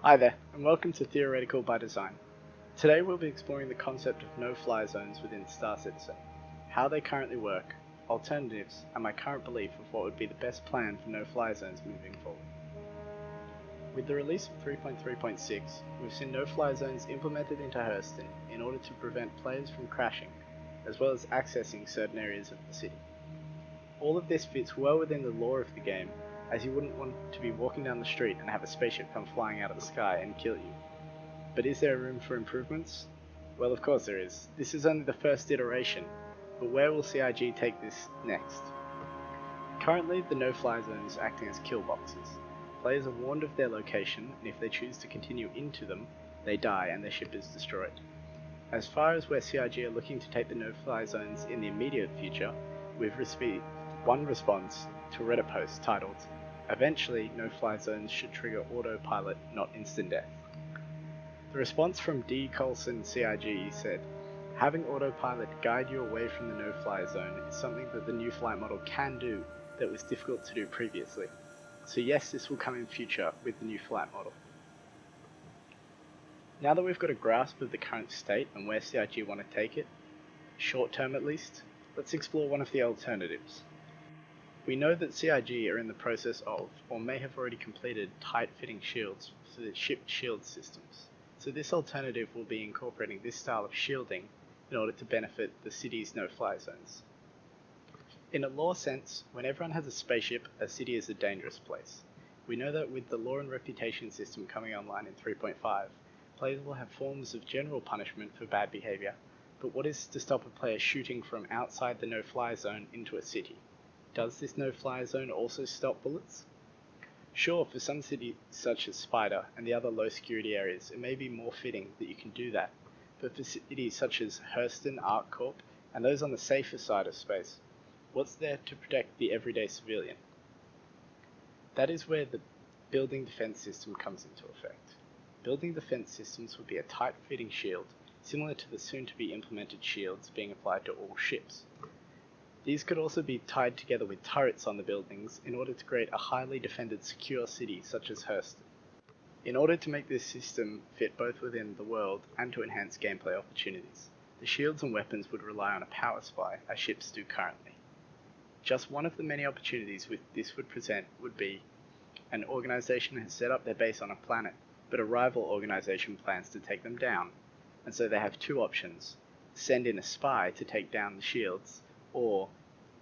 Hi there, and welcome to Theoretical by Design. Today we'll be exploring the concept of no-fly zones within Star Citizen, how they currently work, alternatives, and my current belief of what would be the best plan for no-fly zones moving forward. With the release of 3.3.6, we've seen no-fly zones implemented into Hurston in order to prevent players from crashing, as well as accessing certain areas of the city. All of this fits well within the lore of the game, as you wouldn't want to be walking down the street and have a spaceship come flying out of the sky and kill you. But is there room for improvements? Well, of course there is. This is only the first iteration, but where will CIG take this next? Currently, the no-fly zones are acting as kill boxes. Players are warned of their location, and if they choose to continue into them, they die and their ship is destroyed. As far as where CIG are looking to take the no-fly zones in the immediate future, we've received one response to a Reddit post titled, "Eventually, no-fly zones should trigger autopilot, not instant death." The response from D. Colson CIG said, "Having autopilot guide you away from the no-fly zone is something that the new flight model can do that was difficult to do previously. So yes, this will come in future with the new flight model." Now that we've got a grasp of the current state and where CIG want to take it, short term at least, let's explore one of the alternatives. We know that CIG are in the process of, or may have already completed, tight-fitting shields for the ship shield systems. So this alternative will be incorporating this style of shielding in order to benefit the city's no-fly zones. In a lore sense, when everyone has a spaceship, a city is a dangerous place. We know that with the lore and reputation system coming online in 3.5, players will have forms of general punishment for bad behavior, but what is to stop a player shooting from outside the no-fly zone into a city? Does this no-fly zone also stop bullets? Sure, for some cities such as Spider and the other low-security areas, it may be more fitting that you can do that, but for cities such as Hurston, ArcCorp, and those on the safer side of space, what's there to protect the everyday civilian? That is where the building defense system comes into effect. Building defense systems would be a tight-fitting shield, similar to the soon-to-be implemented shields being applied to all ships. These could also be tied together with turrets on the buildings in order to create a highly defended secure city such as Hurston. In order to make this system fit both within the world and to enhance gameplay opportunities, the shields and weapons would rely on a power supply, as ships do currently. Just one of the many opportunities this would present would be an organization has set up their base on a planet, but a rival organization plans to take them down, and so they have two options: send in a spy to take down the shields, or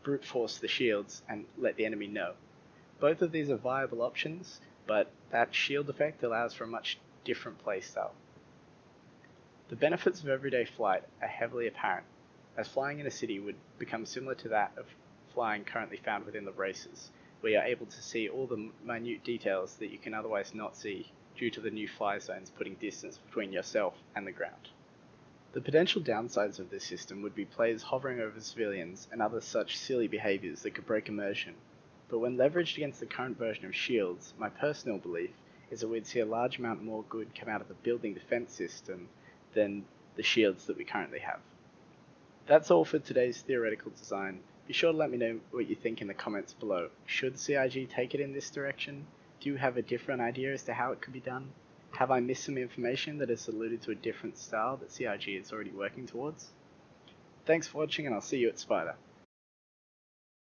brute force the shields and let the enemy know. Both of these are viable options, but that shield effect allows for a much different playstyle. The benefits of everyday flight are heavily apparent, as flying in a city would become similar to that of flying currently found within the races, where you're able to see all the minute details that you can otherwise not see due to the new fly zones putting distance between yourself and the ground. The potential downsides of this system would be players hovering over civilians and other such silly behaviors that could break immersion, but when leveraged against the current version of shields, my personal belief is that we'd see a large amount more good come out of the building defense system than the shields that we currently have. That's all for today's theoretical design. Be sure to let me know what you think in the comments below. Should CIG take it in this direction? Do you have a different idea as to how it could be done? Have I missed some information that has alluded to a different style that CIG is already working towards? Thanks for watching, and I'll see you at Spider.